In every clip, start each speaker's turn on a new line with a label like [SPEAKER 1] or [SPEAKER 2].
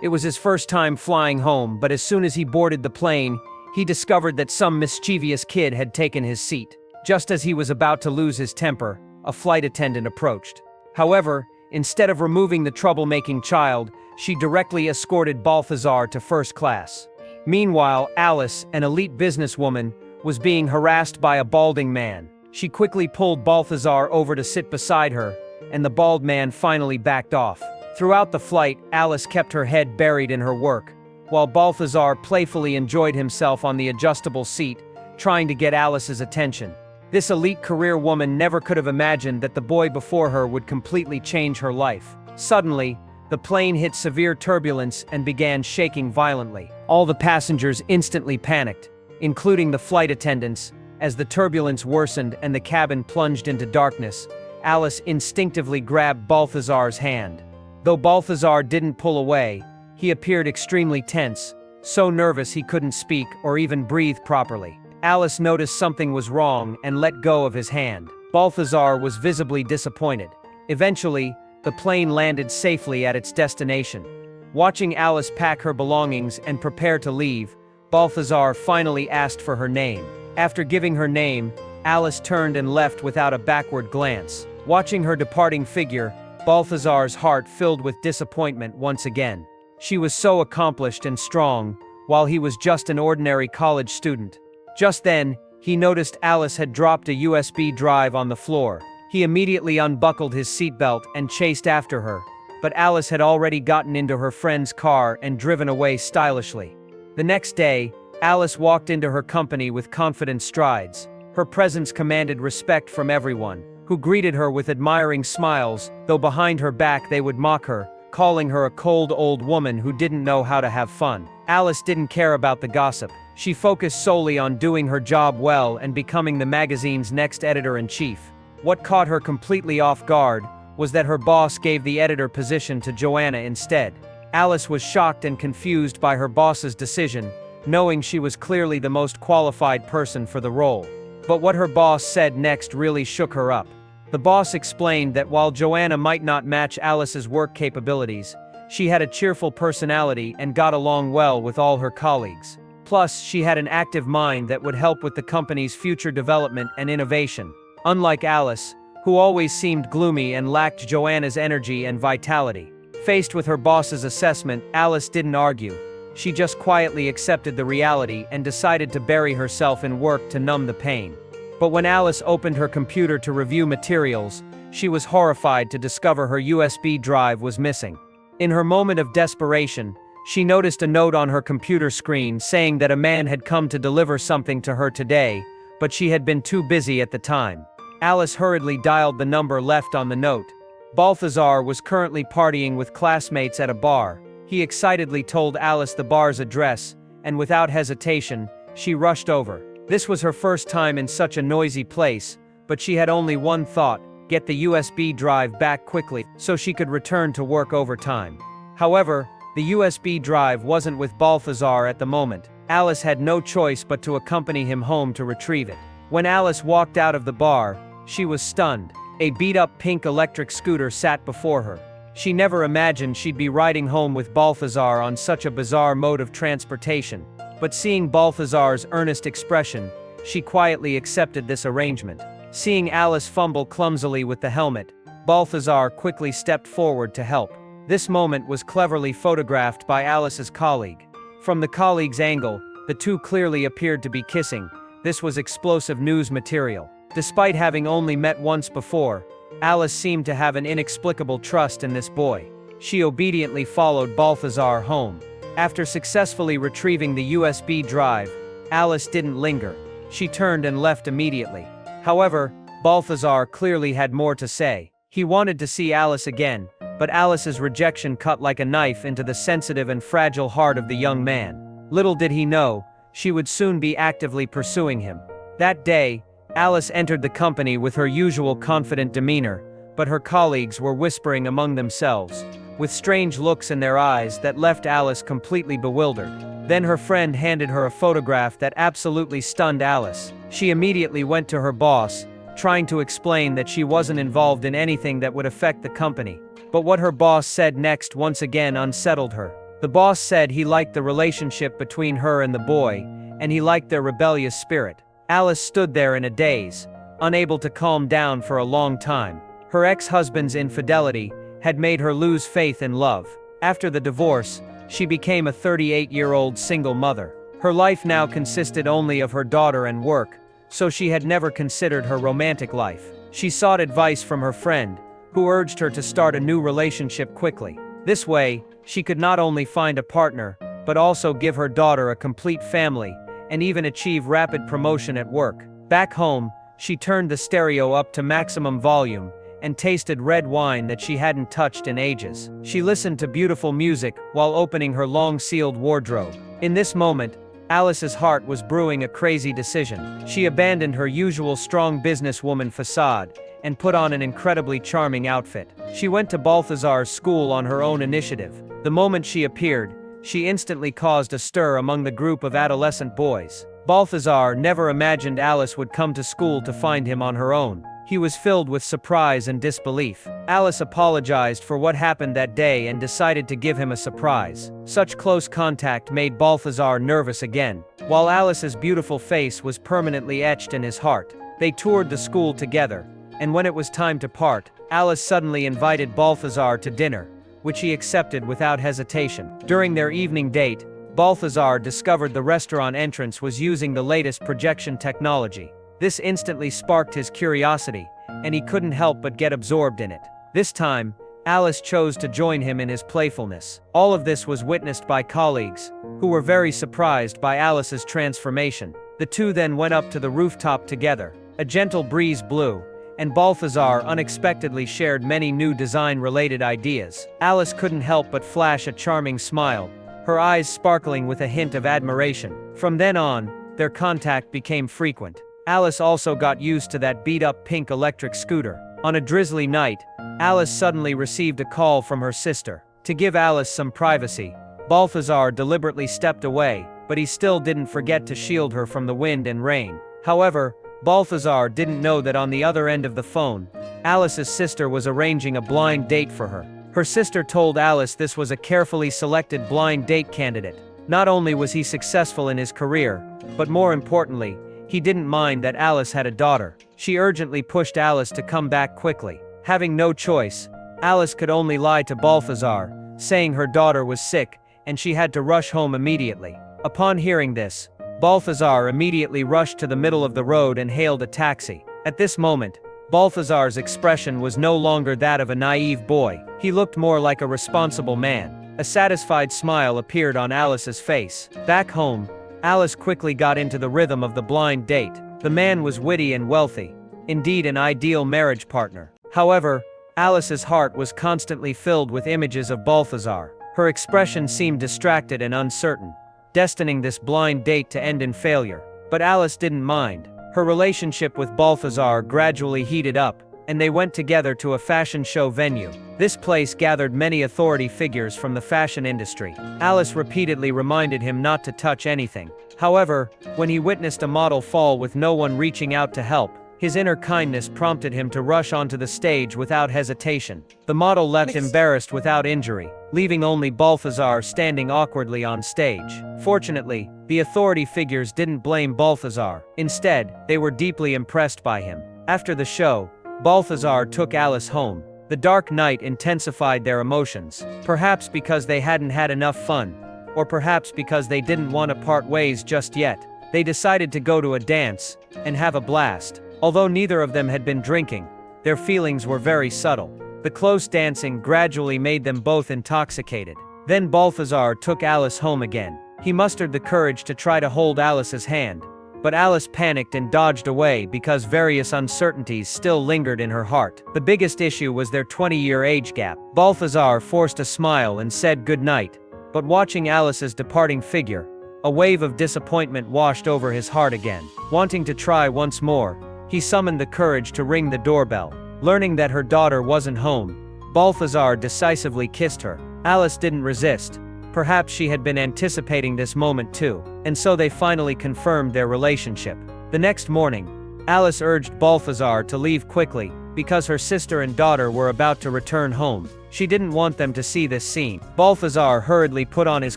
[SPEAKER 1] It was his first time flying home, but as soon as he boarded the plane, he discovered that some mischievous kid had taken his seat. Just as he was about to lose his temper, a flight attendant approached. However, instead of removing the troublemaking child, she directly escorted Balthazar to first class. Meanwhile, Alice, an elite businesswoman, was being harassed by a balding man. She quickly pulled Balthazar over to sit beside her, and the bald man finally backed off. Throughout the flight, Alice kept her head buried in her work, while Balthazar playfully enjoyed himself on the adjustable seat, trying to get Alice's attention. This elite career woman never could have imagined that the boy before her would completely change her life. Suddenly, the plane hit severe turbulence and began shaking violently. All the passengers instantly panicked, including the flight attendants. As the turbulence worsened and the cabin plunged into darkness, Alice instinctively grabbed Balthazar's hand. Though Balthazar didn't pull away, he appeared extremely tense, so nervous he couldn't speak or even breathe properly. Alice noticed something was wrong and let go of his hand. Balthazar was visibly disappointed. Eventually, the plane landed safely at its destination. Watching Alice pack her belongings and prepare to leave, Balthazar finally asked for her name. After giving her name, Alice turned and left without a backward glance. Watching her departing figure, Balthazar's heart filled with disappointment once again. She was so accomplished and strong, while he was just an ordinary college student. Just then, he noticed Alice had dropped a USB drive on the floor. He immediately unbuckled his seatbelt and chased after her, but Alice had already gotten into her friend's car and driven away stylishly. The next day, Alice walked into her company with confident strides. Her presence commanded respect from everyone, who greeted her with admiring smiles, though behind her back they would mock her, calling her a cold old woman who didn't know how to have fun. Alice didn't care about the gossip. She focused solely on doing her job well and becoming the magazine's next editor-in-chief. What caught her completely off guard was that her boss gave the editor position to Joanna instead. Alice was shocked and confused by her boss's decision, knowing she was clearly the most qualified person for the role. But what her boss said next really shook her up. The boss explained that while Joanna might not match Alice's work capabilities, she had a cheerful personality and got along well with all her colleagues. Plus, she had an active mind that would help with the company's future development and innovation. Unlike Alice, who always seemed gloomy and lacked Joanna's energy and vitality. Faced with her boss's assessment, Alice didn't argue. She just quietly accepted the reality and decided to bury herself in work to numb the pain. But when Alice opened her computer to review materials, she was horrified to discover her USB drive was missing. In her moment of desperation, she noticed a note on her computer screen saying that a man had come to deliver something to her today, but she had been too busy at the time. Alice hurriedly dialed the number left on the note. Balthazar was currently partying with classmates at a bar. He excitedly told Alice the bar's address, and without hesitation, she rushed over. This was her first time in such a noisy place, but she had only one thought: get the USB drive back quickly so she could return to work overtime. However, the USB drive wasn't with Balthazar at the moment. Alice had no choice but to accompany him home to retrieve it. When Alice walked out of the bar, she was stunned. A beat-up pink electric scooter sat before her. She never imagined she'd be riding home with Balthazar on such a bizarre mode of transportation. But seeing Balthazar's earnest expression, she quietly accepted this arrangement. Seeing Alice fumble clumsily with the helmet, Balthazar quickly stepped forward to help. This moment was cleverly photographed by Alice's colleague. From the colleague's angle, the two clearly appeared to be kissing. This was explosive news material. Despite having only met once before, Alice seemed to have an inexplicable trust in this boy. She obediently followed Balthazar home. After successfully retrieving the USB drive, Alice didn't linger. She turned and left immediately. However, Balthazar clearly had more to say. He wanted to see Alice again, but Alice's rejection cut like a knife into the sensitive and fragile heart of the young man. Little did he know, she would soon be actively pursuing him. That day, Alice entered the company with her usual confident demeanor, but her colleagues were whispering among themselves, with strange looks in their eyes that left Alice completely bewildered. Then her friend handed her a photograph that absolutely stunned Alice. She immediately went to her boss, trying to explain that she wasn't involved in anything that would affect the company. But what her boss said next once again unsettled her. The boss said he liked the relationship between her and the boy, and he liked their rebellious spirit. Alice stood there in a daze, unable to calm down for a long time. Her ex-husband's infidelity had made her lose faith in love. After the divorce, she became a 38-year-old single mother. Her life now consisted only of her daughter and work, so she had never considered her romantic life. She sought advice from her friend, who urged her to start a new relationship quickly. This way, she could not only find a partner, but also give her daughter a complete family, and even achieve rapid promotion at work. Back home, she turned the stereo up to maximum volume, and tasted red wine that she hadn't touched in ages. She listened to beautiful music while opening her long-sealed wardrobe. In this moment, Alice's heart was brewing a crazy decision. She abandoned her usual strong businesswoman facade and put on an incredibly charming outfit. She went to Balthazar's school on her own initiative. The moment she appeared, she instantly caused a stir among the group of adolescent boys. Balthazar never imagined Alice would come to school to find him on her own. He was filled with surprise and disbelief. Alice apologized for what happened that day and decided to give him a surprise. Such close contact made Balthazar nervous again. While Alice's beautiful face was permanently etched in his heart, they toured the school together, and when it was time to part, Alice suddenly invited Balthazar to dinner, which he accepted without hesitation. During their evening date, Balthazar discovered the restaurant entrance was using the latest projection technology. This instantly sparked his curiosity, and he couldn't help but get absorbed in it. This time, Alice chose to join him in his playfulness. All of this was witnessed by colleagues, who were very surprised by Alice's transformation. The two then went up to the rooftop together. A gentle breeze blew, and Balthazar unexpectedly shared many new design-related ideas. Alice couldn't help but flash a charming smile, her eyes sparkling with a hint of admiration. From then on, their contact became frequent. Alice also got used to that beat-up pink electric scooter. On a drizzly night, Alice suddenly received a call from her sister. To give Alice some privacy, Balthazar deliberately stepped away, but he still didn't forget to shield her from the wind and rain. However, Balthazar didn't know that on the other end of the phone, Alice's sister was arranging a blind date for her. Her sister told Alice this was a carefully selected blind date candidate. Not only was he successful in his career, but more importantly, he didn't mind that Alice had a daughter. She urgently pushed Alice to come back quickly. Having no choice, Alice could only lie to Balthazar, saying her daughter was sick, and she had to rush home immediately. Upon hearing this, Balthazar immediately rushed to the middle of the road and hailed a taxi. At this moment, Balthazar's expression was no longer that of a naive boy. He looked more like a responsible man. A satisfied smile appeared on Alice's face. Back home, Alice quickly got into the rhythm of the blind date. The man was witty and wealthy, indeed an ideal marriage partner. However, Alice's heart was constantly filled with images of Balthazar. Her expression seemed distracted and uncertain, destining this blind date to end in failure. But Alice didn't mind. Her relationship with Balthazar gradually heated up, and they went together to a fashion show venue. This place gathered many authority figures from the fashion industry. Alice repeatedly reminded him not to touch anything. However, when he witnessed a model fall with no one reaching out to help, his inner kindness prompted him to rush onto the stage without hesitation. The model left embarrassed without injury, leaving only Balthazar standing awkwardly on stage. Fortunately, the authority figures didn't blame Balthazar. Instead, they were deeply impressed by him. After the show, Balthazar took Alice home. The dark night intensified their emotions, perhaps because they hadn't had enough fun, or perhaps because they didn't want to part ways just yet. They decided to go to a dance and have a blast. Although neither of them had been drinking, their feelings were very subtle. The close dancing gradually made them both intoxicated. Then Balthazar took Alice home again. He mustered the courage to try to hold Alice's hand, but Alice panicked and dodged away because various uncertainties still lingered in her heart. The biggest issue was their 20-year age gap. Balthazar forced a smile and said goodnight, but watching Alice's departing figure, a wave of disappointment washed over his heart again. Wanting to try once more, he summoned the courage to ring the doorbell. Learning that her daughter wasn't home, Balthazar decisively kissed her. Alice didn't resist. Perhaps she had been anticipating this moment too, and so they finally confirmed their relationship. The next morning, Alice urged Balthazar to leave quickly, because her sister and daughter were about to return home. She didn't want them to see this scene. Balthazar hurriedly put on his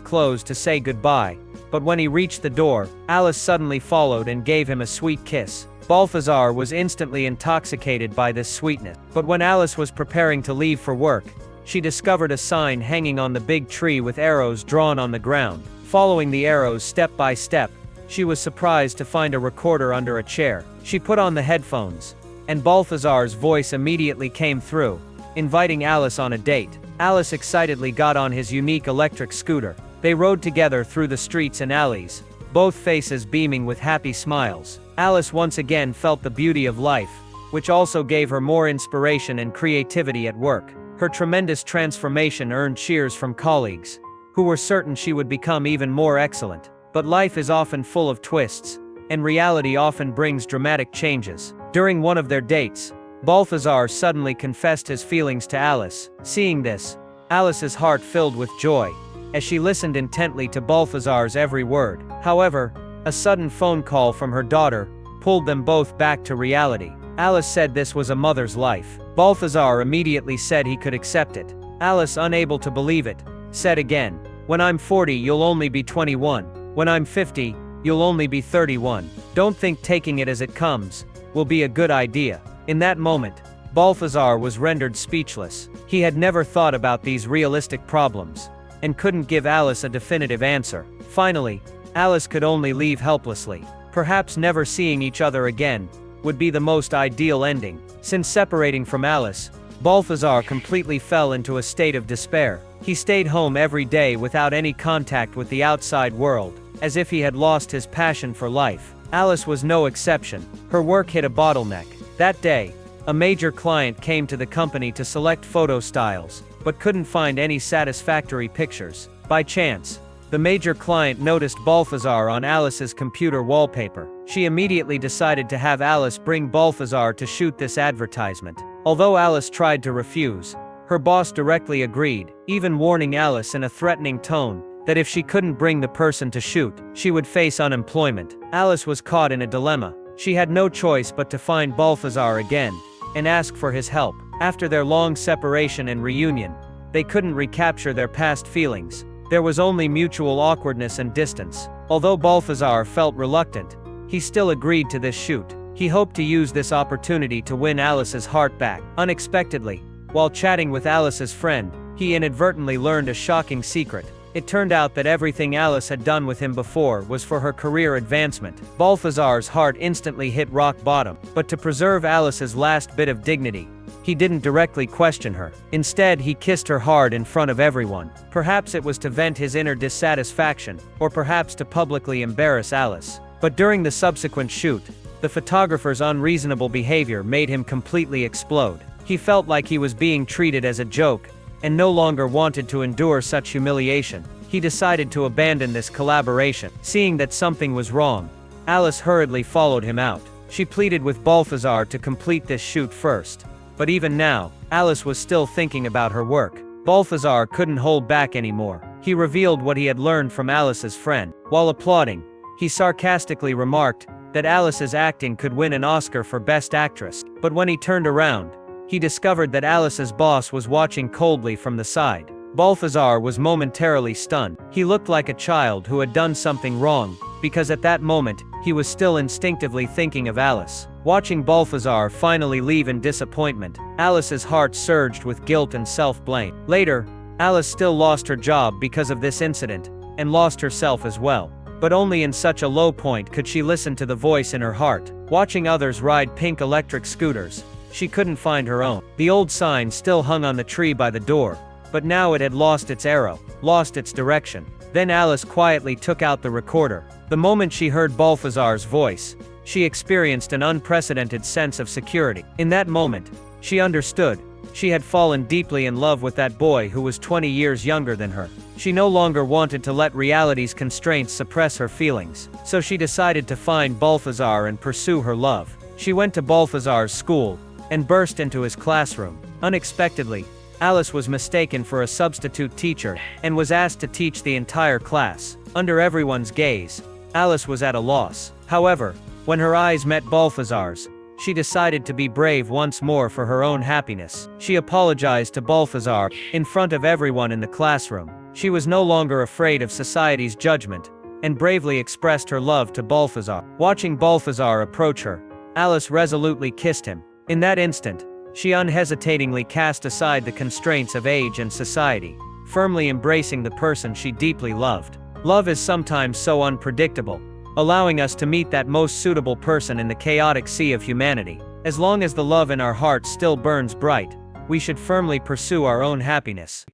[SPEAKER 1] clothes to say goodbye, but when he reached the door, Alice suddenly followed and gave him a sweet kiss. Balthazar was instantly intoxicated by this sweetness. But when Alice was preparing to leave for work, she discovered a sign hanging on the big tree with arrows drawn on the ground. Following the arrows step by step, she was surprised to find a recorder under a chair. She put on the headphones, and Balthazar's voice immediately came through, inviting Alice on a date. Alice excitedly got on his unique electric scooter. They rode together through the streets and alleys, both faces beaming with happy smiles. Alice once again felt the beauty of life, which also gave her more inspiration and creativity at work. Her tremendous transformation earned cheers from colleagues, who were certain she would become even more excellent. But life is often full of twists, and reality often brings dramatic changes. During one of their dates, Balthazar suddenly confessed his feelings to Alice. Seeing this, Alice's heart filled with joy, as she listened intently to Balthazar's every word. However, a sudden phone call from her daughter pulled them both back to reality. Alice said this was a mother's life. Balthazar immediately said he could accept it. Alice, unable to believe it, said again, "When I'm 40, you'll only be 21. When I'm 50, you'll only be 31. Don't think taking it as it comes will be a good idea." In that moment, Balthazar was rendered speechless. He had never thought about these realistic problems, and couldn't give Alice a definitive answer. Finally, Alice could only leave helplessly. Perhaps never seeing each other again would be the most ideal ending. Since separating from Alice, Balthazar completely fell into a state of despair. He stayed home every day without any contact with the outside world, as if he had lost his passion for life. Alice was no exception. Her work hit a bottleneck. That day, a major client came to the company to select photo styles, but couldn't find any satisfactory pictures. By chance, the major client noticed Balthazar on Alice's computer wallpaper. She immediately decided to have Alice bring Balthazar to shoot this advertisement. Although Alice tried to refuse, her boss directly agreed, even warning Alice in a threatening tone that if she couldn't bring the person to shoot, she would face unemployment. Alice was caught in a dilemma. She had no choice but to find Balthazar again and ask for his help. After their long separation and reunion, they couldn't recapture their past feelings. There was only mutual awkwardness and distance. Although Balthazar felt reluctant, he still agreed to this shoot. He hoped to use this opportunity to win Alice's heart back. Unexpectedly, while chatting with Alice's friend, he inadvertently learned a shocking secret. It turned out that everything Alice had done with him before was for her career advancement. Balthazar's heart instantly hit rock bottom, but to preserve Alice's last bit of dignity, he didn't directly question her. Instead, he kissed her hard in front of everyone. Perhaps it was to vent his inner dissatisfaction, or perhaps to publicly embarrass Alice. But during the subsequent shoot, the photographer's unreasonable behavior made him completely explode. He felt like he was being treated as a joke, and no longer wanted to endure such humiliation. He decided to abandon this collaboration. Seeing that something was wrong, Alice hurriedly followed him out. She pleaded with Balthazar to complete this shoot first. But even now, Alice was still thinking about her work. Balthazar couldn't hold back anymore. He revealed what he had learned from Alice's friend. While applauding, he sarcastically remarked that Alice's acting could win an Oscar for Best Actress. But when he turned around, he discovered that Alice's boss was watching coldly from the side. Balthazar was momentarily stunned. He looked like a child who had done something wrong, because at that moment, he was still instinctively thinking of Alice. Watching Balthazar finally leave in disappointment, Alice's heart surged with guilt and self-blame. Later, Alice still lost her job because of this incident, and lost herself as well. But only in such a low point could she listen to the voice in her heart. Watching others ride pink electric scooters, she couldn't find her own. The old sign still hung on the tree by the door, but now it had lost its arrow, lost its direction. Then Alice quietly took out the recorder. The moment she heard Balthazar's voice, she experienced an unprecedented sense of security. In that moment, she understood. She had fallen deeply in love with that boy who was 20 years younger than her. She no longer wanted to let reality's constraints suppress her feelings, so she decided to find Balthazar and pursue her love. She went to Balthazar's school, and burst into his classroom. Unexpectedly, Alice was mistaken for a substitute teacher, and was asked to teach the entire class. Under everyone's gaze, Alice was at a loss. However, when her eyes met Balthazar's, she decided to be brave once more for her own happiness. She apologized to Balthazar, in front of everyone in the classroom. She was no longer afraid of society's judgment, and bravely expressed her love to Balthazar. Watching Balthazar approach her, Alice resolutely kissed him. In that instant, she unhesitatingly cast aside the constraints of age and society, firmly embracing the person she deeply loved. Love is sometimes so unpredictable, allowing us to meet that most suitable person in the chaotic sea of humanity. As long as the love in our hearts still burns bright, we should firmly pursue our own happiness.